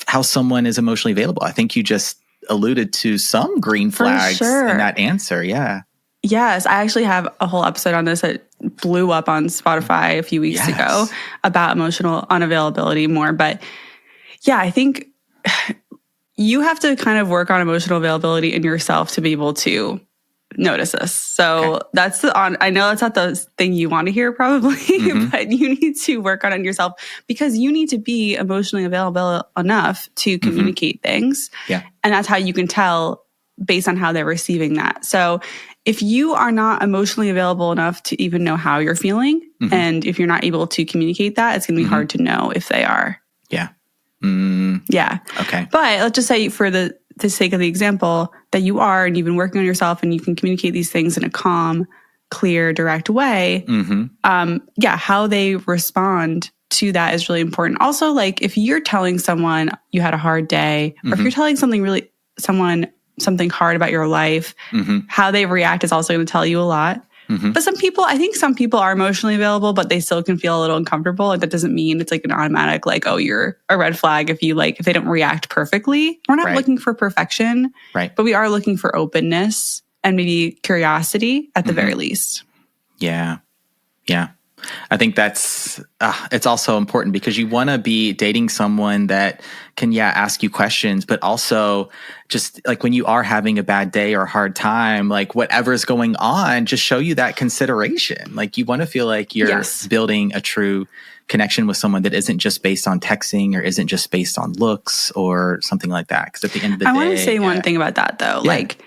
how someone is emotionally available. I think you just alluded to some green flags in that answer. Yeah. Yes. I actually have a whole episode on this that blew up on Spotify a few weeks ago about emotional unavailability more. But yeah, I think you have to kind of work on emotional availability in yourself to be able to notice this. So that's I know that's not the thing you want to hear probably, but you need to work on it yourself because you need to be emotionally available enough to communicate things. Yeah. And that's how you can tell based on how they're receiving that. So if you are not emotionally available enough to even know how you're feeling, and if you're not able to communicate that, it's going to be hard to know if they are. Yeah. Yeah. Okay. But let's just say for the sake of the example that you are and you've been working on yourself and you can communicate these things in a calm, clear, direct way. How they respond to that is really important. Also, like if you're telling someone you had a hard day, or if you're telling someone something hard about your life, how they react is also going to tell you a lot. But I think some people are emotionally available, but they still can feel a little uncomfortable. And that doesn't mean it's like an automatic, like, oh, you're a red flag if they don't react perfectly. We're not looking for perfection, but we are looking for openness and maybe curiosity at the very least. Yeah. Yeah. I think that's, it's also important because you want to be dating someone that can, ask you questions, but also just like when you are having a bad day or a hard time, like whatever's going on, just show you that consideration. Like you want to feel like you're building a true connection with someone that isn't just based on texting or isn't just based on looks or something like that. Because at the end of the day, I want to say one thing about that though. Like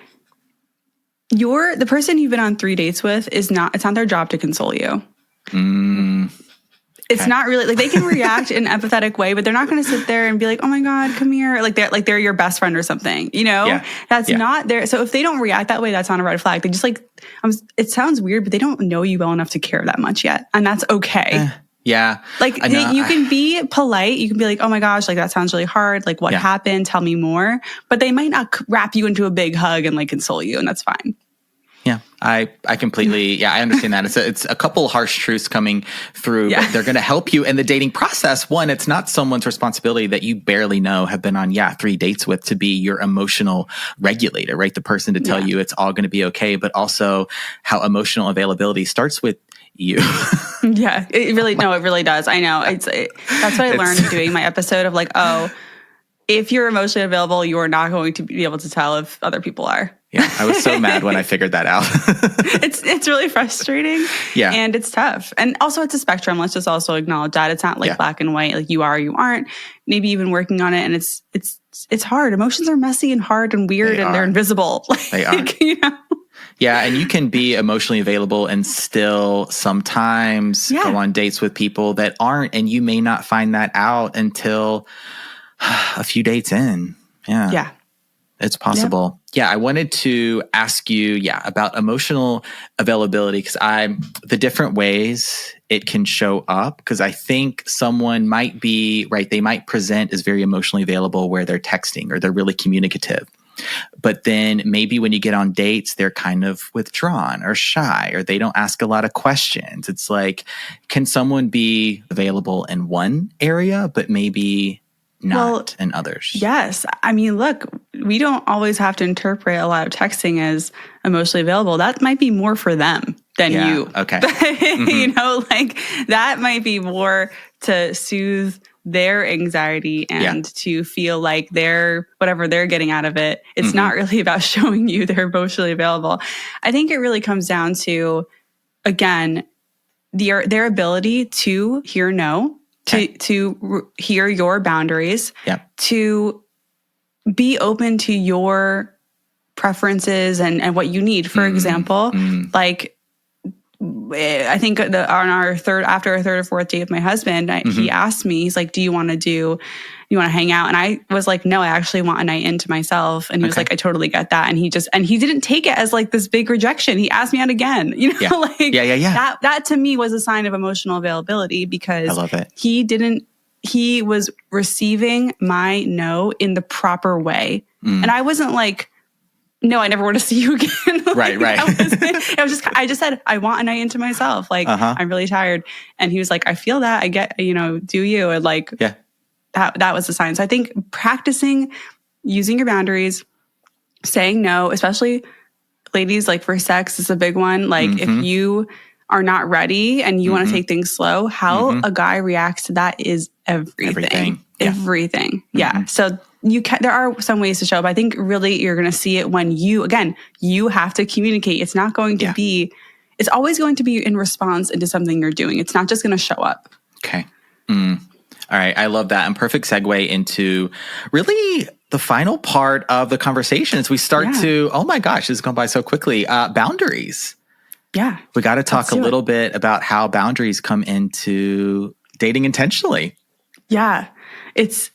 the person you've been on 3 dates with it's not their job to console you. It's not really like they can react in an empathetic way, but they're not going to sit there and be like, "Oh my God, come here!" Like they're your best friend or something. That's not there. So if they don't react that way, that's not a red flag. They just it sounds weird, but they don't know you well enough to care that much yet, and that's okay. Like you can be polite. You can be like, "Oh my gosh, like that sounds really hard. Like what happened? Tell me more." But they might not wrap you into a big hug and like console you, and that's fine. Yeah, I completely, I understand that. It's a couple harsh truths coming through, but they're going to help you in the dating process. One, it's not someone's responsibility that you barely know have been on, 3 dates with to be your emotional regulator, right? The person to tell you it's all going to be okay, but also how emotional availability starts with you. It really does. I know. That's what I learned doing my episode of like, if you're emotionally available, you are not going to be able to tell if other people are. Yeah, I was so mad when I figured that out. It's really frustrating. Yeah. And it's tough. And also it's a spectrum. Let's just also acknowledge that. It's not like black and white, like you are, you aren't. Maybe even working on it. And it's hard. Emotions are messy and hard and weird and they're invisible. They are. Yeah, and you can be emotionally available and still sometimes go on dates with people that aren't, and you may not find that out until a few dates in. Yeah. It's possible. I wanted to ask you, about emotional availability because the different ways it can show up. Because I think someone might be, right, they might present as very emotionally available where they're texting or they're really communicative. But then maybe when you get on dates, they're kind of withdrawn or shy, or they don't ask a lot of questions. It's like, can someone be available in one area, but maybe not in others? Yes. I mean, look, we don't always have to interpret a lot of texting as emotionally available. That might be more for them than you. Okay. You know, like that might be more to soothe their anxiety and to feel like whatever they're getting out of it. It's not really about showing you they're emotionally available. I think it really comes down to, again, their ability to hear no, to hear your boundaries, to be open to your preferences and what you need. For example, like I think on after our third or fourth date with my husband, he asked me, he's like, do you want to hang out? And I was like, no, I actually want a night into myself. And he was like, I totally get that. And he didn't take it as like this big rejection. He asked me out again, you know, that to me was a sign of emotional availability, because I love it. He was receiving my no in the proper way. And I wasn't like, no, I never want to see you again. Right. I just said, I want a night into myself. Like, I'm really tired. And he was like, I feel that. I get, do you? And like, that was the sign. So I think practicing using your boundaries, saying no, especially ladies, like for sex is a big one. Like if you are not ready and you want to take things slow, how a guy reacts to that is everything. Everything. Yeah. So there are some ways to show up. I think really you're going to see it when you have to communicate. It's not going to be, it's always going to be in response into something you're doing. It's not just going to show up. Okay. All right. I love that. And perfect segue into really the final part of the conversation as we start to, oh my gosh, this has gone by so quickly. Boundaries. Yeah. We got to talk a little bit about how boundaries come into dating intentionally. Yeah. This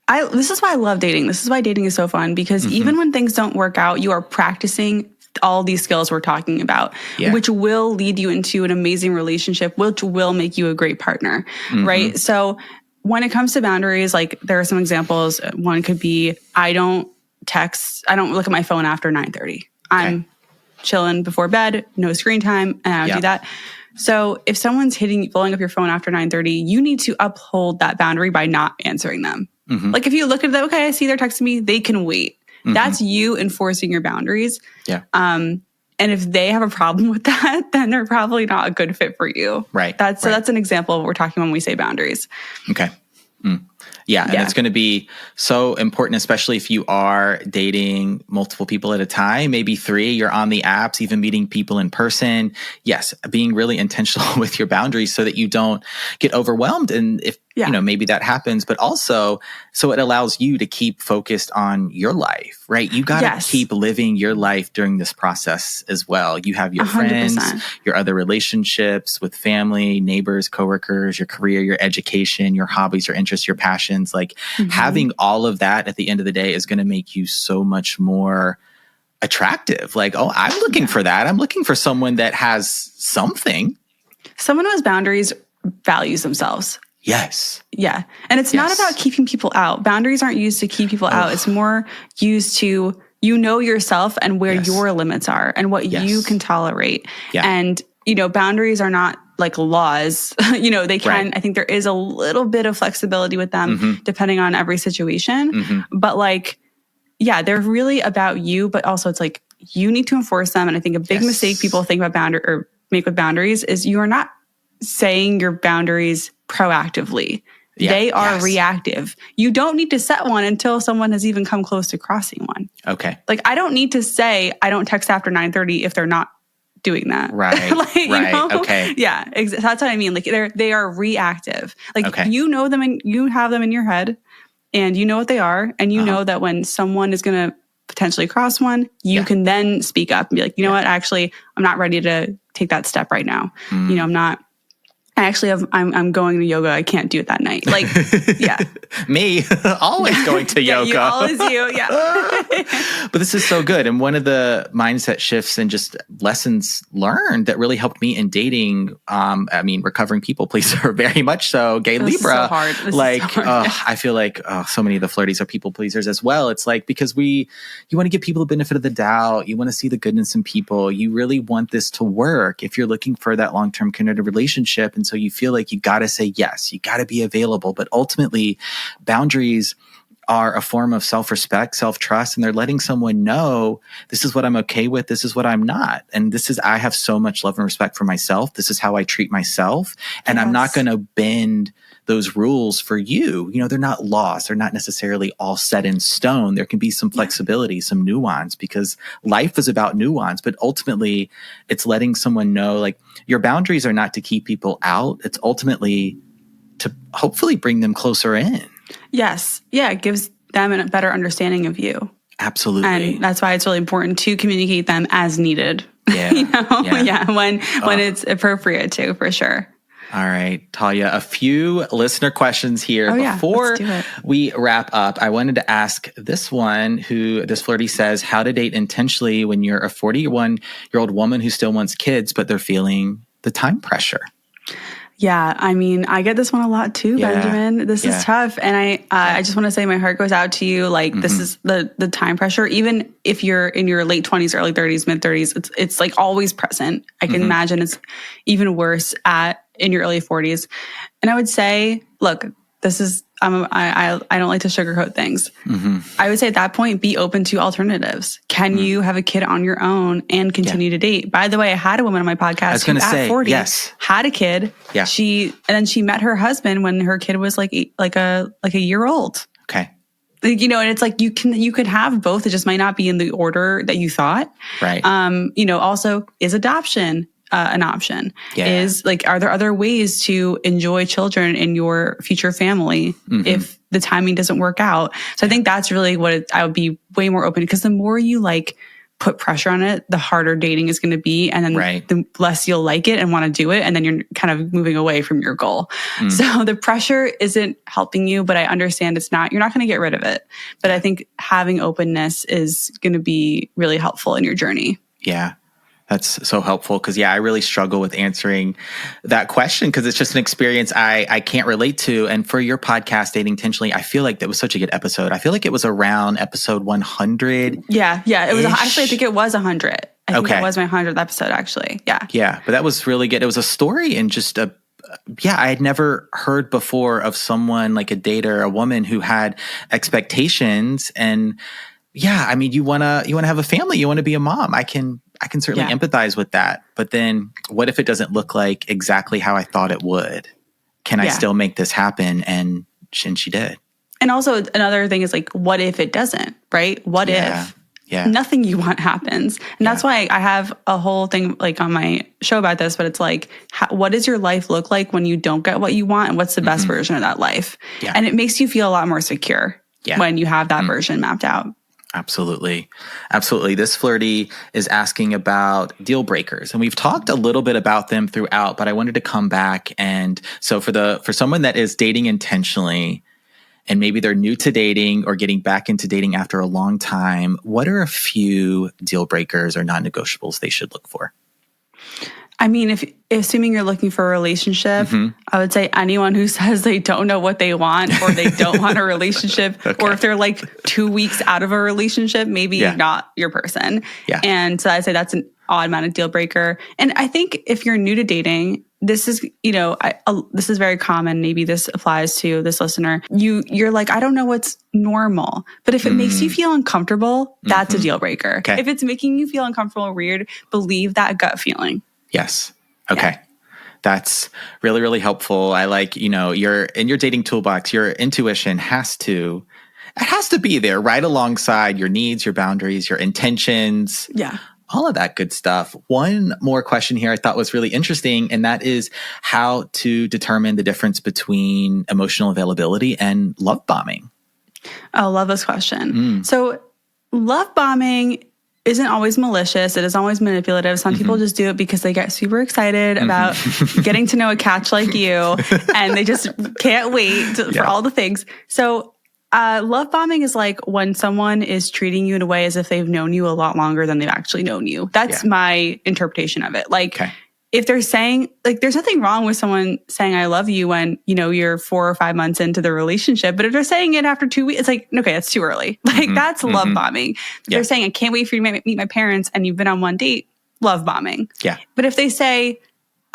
is why I love dating. This is why dating is so fun, because even when things don't work out, you are practicing all these skills we're talking about, which will lead you into an amazing relationship, which will make you a great partner, right? So when it comes to boundaries, like there are some examples. One could be, I don't look at my phone after 9:30. I'm chilling before bed, no screen time, and I don't do that. So if someone's blowing up your phone after 9:30, you need to uphold that boundary by not answering them. Like if you look at them, okay, I see they're texting me, they can wait. That's you enforcing your boundaries. Yeah. And if they have a problem with that, then they're probably not a good fit for you. Right. So that's an example of what we're talking when we say boundaries. Okay. Yeah, and it's going to be so important, especially if you are dating multiple people at a time, maybe 3, you're on the apps, even meeting people in person. Yes, being really intentional with your boundaries so that you don't get overwhelmed. And if, maybe that happens, but also so it allows you to keep focused on your life, right? You got to keep living your life during this process as well. You have your 100%. Friends, your other relationships with family, neighbors, coworkers, your career, your education, your hobbies, your interests, your passions. Like having all of that at the end of the day is going to make you so much more attractive. Like, oh, I'm looking for that. I'm looking for someone that has something. Someone who has boundaries values themselves. Yes. Yeah. And it's not about keeping people out. Boundaries aren't used to keep people out. It's more used to, yourself and where your limits are and what you can tolerate. Yeah. And, boundaries are not like laws. They can, I think there is a little bit of flexibility with them depending on every situation. But like, they're really about you, but also it's like, you need to enforce them. And I think a big mistake people think about make with boundaries is you are not saying your boundaries proactively. They are reactive. You don't need to set one until someone has even come close to crossing one. Okay. Like I don't need to say I don't text after 9:30 if they're not doing that. Right. Okay. Yeah. That's what I mean. Like they are reactive. Like you know them and you have them in your head and you know what they are. And you know that when someone is going to potentially cross one, you can then speak up and be like, you know what, actually, I'm not ready to take that step right now. I'm not I'm going to yoga. I can't do it that night. Like, yeah. Me, always going to yoga. You, always you, yeah. But this is so good. And one of the mindset shifts and just lessons learned that really helped me in dating, recovering people pleaser, very much so. Gay this Libra. Is so hard. This like, is so hard. I feel like so many of the flirties are people pleasers as well. It's like, because you want to give people the benefit of the doubt. You want to see the goodness in people. You really want this to work if you're looking for that long-term committed relationship. And so you feel like you got to say yes, you got to be available. But ultimately, boundaries are a form of self-respect, self-trust, and they're letting someone know this is what I'm okay with, this is what I'm not. And I have so much love and respect for myself. This is how I treat myself. And I'm not going to bend those rules for you. They're not lost. They're not necessarily all set in stone. There can be some flexibility, some nuance, because life is about nuance. But ultimately, it's letting someone know, like, your boundaries are not to keep people out. It's ultimately to hopefully bring them closer in. Yes. Yeah. It gives them a better understanding of you. Absolutely. And that's why it's really important to communicate them as needed. Yeah. When it's appropriate to, for sure. All right, Talia, a few listener questions here. Before we wrap up, I wanted to ask this one, this flirty says, how to date intentionally when you're a 41-year-old woman who still wants kids, but they're feeling the time pressure. Yeah, I get this one a lot too, Benjamin. This is tough. And I just want to say my heart goes out to you. Like, this is the time pressure. Even if you're in your late 20s, early 30s, mid 30s, it's like always present. I can imagine it's even worse in your early 40s. And I would say, look, I don't like to sugarcoat things. I would say at that point, be open to alternatives. Can you have a kid on your own and continue to date? By the way, I had a woman on my podcast who at 40 had a kid. Yeah. And then she met her husband when her kid was like a year old. Okay. And it's like you could have both. It just might not be in the order that you thought. Right. Also, is adoption an option? Is like, are there other ways to enjoy children in your future family if the timing doesn't work out? So I think that's really what I would be way more open, because the more you put pressure on it, the harder dating is going to be. And then the less you'll like it and want to do it. And then you're kind of moving away from your goal. So the pressure isn't helping you, but I understand you're not going to get rid of it. But I think having openness is going to be really helpful in your journey. Yeah. That's so helpful, because, I really struggle with answering that question, because it's just an experience I can't relate to. And for your podcast, Dating Intentionally, I feel like that was such a good episode. I feel like it was around episode 100. Yeah. It was actually, I think it was 100. I think that was my 100th episode, actually. Yeah. Yeah. But that was really good. It was a story and just I had never heard before of someone like a dater, a woman who had expectations. And you want to have a family. You want to be a mom. I can certainly empathize with that. But then what if it doesn't look like exactly how I thought it would? Can I still make this happen? And she did. And also another thing is like, what if it doesn't, right? What if nothing you want happens? And that's why I have a whole thing like on my show about this, but it's like, what does your life look like when you don't get what you want? And what's the best version of that life? Yeah. And it makes you feel a lot more secure when you have that version mapped out. Absolutely. Absolutely. This flirty is asking about deal breakers, and we've talked a little bit about them throughout, but I wanted to come back. And so for someone that is dating intentionally, and maybe they're new to dating or getting back into dating after a long time, what are a few deal breakers or non-negotiables they should look for? If assuming you're looking for a relationship, I would say anyone who says they don't know what they want, or they don't want a relationship, or if they're like 2 weeks out of a relationship, maybe not your person. Yeah. And so I'd say that's an automatic deal breaker. And I think if you're new to dating, this is, this is very common. Maybe this applies to this listener. You're like, I don't know what's normal. But if it makes you feel uncomfortable, that's a deal breaker. Okay. If it's making you feel uncomfortable or weird, believe that gut feeling. Yes. Okay. Yeah. That's really, really helpful. I like, you're in your dating toolbox, your intuition has to be there right alongside your needs, your boundaries, your intentions. Yeah. All of that good stuff. One more question here I thought was really interesting, and that is how to determine the difference between emotional availability and love bombing. I love this question. So love bombing isn't always malicious. It isn't always manipulative. Some people just do it because they get super excited about getting to know a catch like you, and they just can't wait for all the things. So love bombing is like when someone is treating you in a way as if they've known you a lot longer than they've actually known you. That's my interpretation of it. Like, if they're saying, like, there's nothing wrong with someone saying I love you when, you know, you're 4 or 5 months into the relationship. But if they're saying it after 2 weeks, it's like, okay, that's too early. Like, that's love bombing. If they're saying, I can't wait for you to meet my parents, and you've been on one date, love bombing. Yeah. But if they say,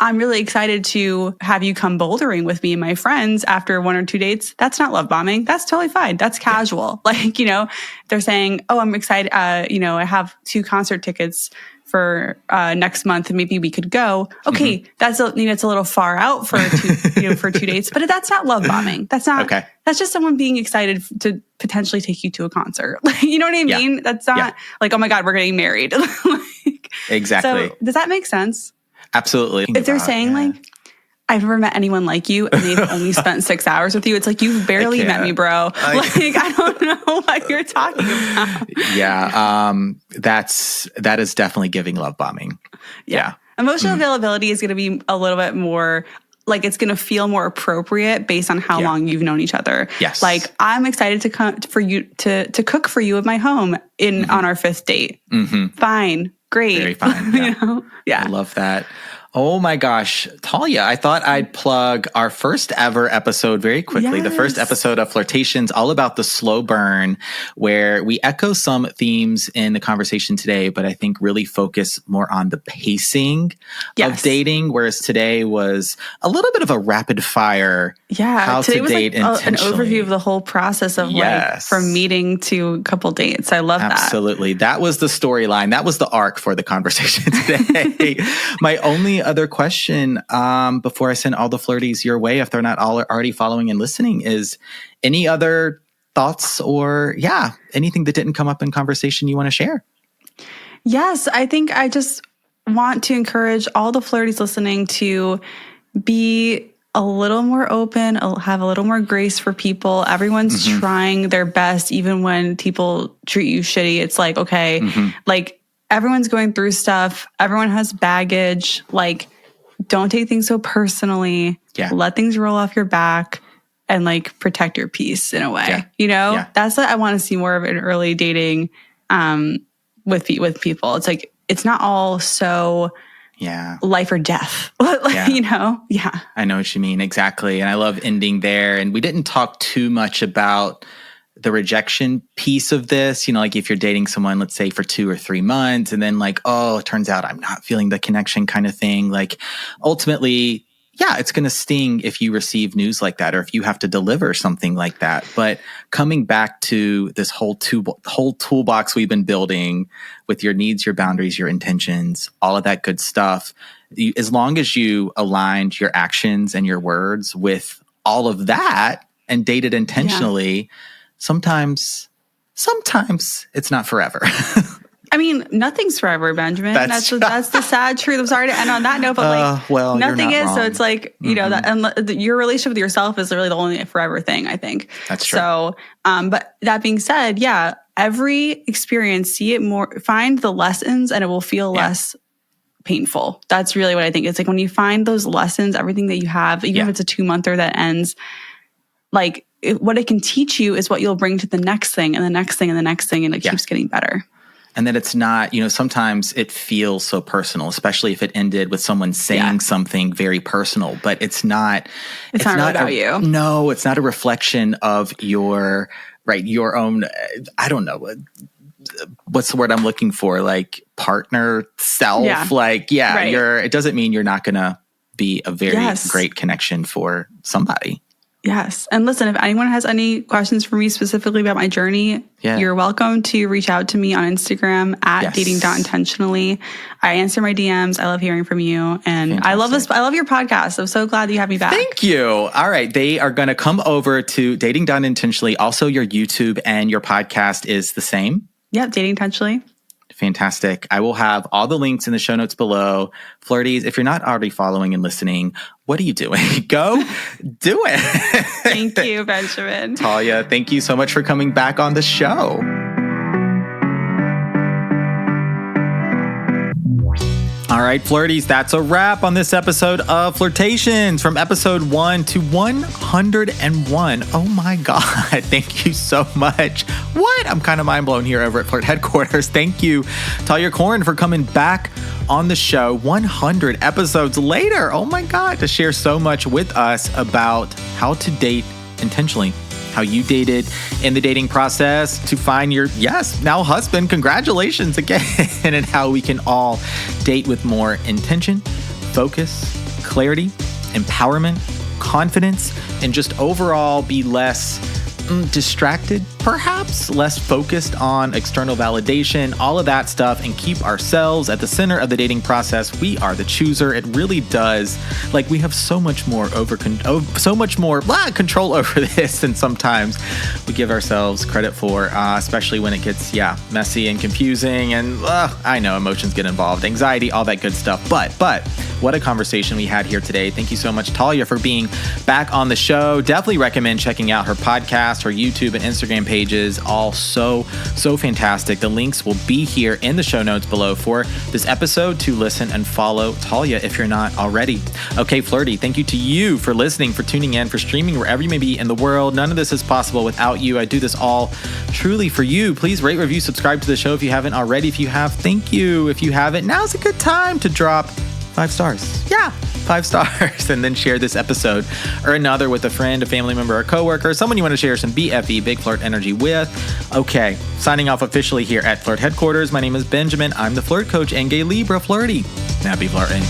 I'm really excited to have you come bouldering with me and my friends after 1 or 2 dates, that's not love bombing. That's totally fine. That's casual. Like, you know, they're saying, oh, I'm excited. You know, I have 2 concert tickets for next month, and maybe we could go. Okay, that's a little far out for 2 dates, but that's not love bombing. That's not. Okay. That's just someone being excited to potentially take you to a concert. Like, you know what I mean? That's not like, oh my God, we're getting married. Like, exactly. So does that make sense? Absolutely. If they're saying like, I've never met anyone like you, and they've only spent 6 hours with you, it's like, you've barely met me, bro. Like, I don't know what you're talking about. Yeah. That is definitely giving love bombing. Yeah. Emotional availability is going to be a little bit more, like, it's going to feel more appropriate based on how long you've known each other. Yes. Like, I'm excited to come for you to cook for you at my home on our 5th date. Fine. Great. Very fine. Yeah. You know? Yeah. I love that. Oh my gosh, Talia, I thought I'd plug our first ever episode very quickly. Yes. The first episode of Flirtations, all about the slow burn, where we echo some themes in the conversation today, but I think really focus more on the pacing of dating, whereas today was a little bit of a rapid fire. Yeah, how today to was date like an intentionally. overview of the whole process of like from meeting to a couple dates. I love that. Absolutely. That was the storyline. That was the arc for the conversation today. My only other question before I send all the flirties your way, if they're not all already following and listening, is any other thoughts or anything that didn't come up in conversation you want to share? Yes, I think I just want to encourage all the flirties listening to be a little more open, have a little more grace for people. Everyone's trying their best, even when people treat you shitty. It's like, okay, like, everyone's going through stuff. Everyone has baggage. Like, don't take things so personally. Yeah. Let things roll off your back and like protect your peace in a way. Yeah. You know, that's what I want to see more of in early dating with people. It's like, it's not all so life or death. You know? Yeah. I know what you mean. Exactly. And I love ending there. And we didn't talk too much about the rejection piece of this, you know, like if you're dating someone, let's say for 2 or 3 months, and then like, oh, it turns out I'm not feeling the connection kind of thing. Like, ultimately, it's going to sting if you receive news like that, or if you have to deliver something like that. But coming back to this whole toolbox we've been building with your needs, your boundaries, your intentions, all of that good stuff, as long as you aligned your actions and your words with all of that and dated intentionally, sometimes it's not forever. I mean, nothing's forever, Benjamin. That's the sad truth. I'm sorry to end on that note, but like, nothing is. Wrong. So it's like, you know, that your relationship with yourself is really the only forever thing, I think. That's true. So, but that being said, every experience, see it more, find the lessons, and it will feel less painful. That's really what I think. It's like when you find those lessons, everything that you have, even if it's a 2-monther that ends, like, what it can teach you is what you'll bring to the next thing and the next thing and the next thing, and it keeps getting better. And that it's not, you know, sometimes it feels so personal, especially if it ended with someone saying something very personal, but it's not really about you. No, it's not a reflection of your own, I don't know, what's the word I'm looking for? Like partner, self, it doesn't mean you're not going to be a very great connection for somebody. Yes. And listen, if anyone has any questions for me specifically about my journey, you're welcome to reach out to me on Instagram at dating.intentionally. I answer my DMs. I love hearing from you. And Fantastic. I love this. I love your podcast. I'm so glad that you have me back. Thank you. All right. They are going to come over to dating.intentionally. Also, your YouTube and your podcast is the same. Yep. Dating Intentionally. Fantastic. I will have all the links in the show notes below. Flirties, if you're not already following and listening, what are you doing? Go do it. Thank you, Benjamin. Talia, thank you so much for coming back on the show. All right, Flirties, that's a wrap on this episode of Flirtations, from episode 1 to 101. Oh my God, thank you so much. What? I'm kind of mind blown here over at Flirt Headquarters. Thank you, Talia Koren, for coming back on the show 100 episodes later. Oh my God, to share so much with us about how to date intentionally. How you dated in the dating process to find your, now husband. Congratulations again. And how we can all date with more intention, focus, clarity, empowerment, confidence, and just overall be less distracted, perhaps less focused on external validation, all of that stuff, and keep ourselves at the center of the dating process. We are the chooser. It really does. Like, we have so much more control over this than sometimes we give ourselves credit for, especially when it gets, messy and confusing. And I know emotions get involved, anxiety, all that good stuff. But what a conversation we had here today. Thank you so much, Talia, for being back on the show. Definitely recommend checking out her podcast, her YouTube and Instagram pages. All so fantastic. The links will be here in the show notes below for this episode to listen and follow Talia if you're not already. Okay, Flirty, thank you to you for listening, for tuning in, for streaming wherever you may be in the world. None of this is possible without you. I do this all truly for you. Please rate, review, subscribe to the show if you haven't already. If you have, thank you. If you haven't, now's a good time to drop 5 stars. 5 stars. And then share this episode or another with a friend, a family member, a coworker, someone you want to share some BFE, Big Flirt energy with. Okay, signing off officially here at Flirt Headquarters. My name is Benjamin. I'm the Flirt Coach and Gay Libra Flirty. Happy flirting.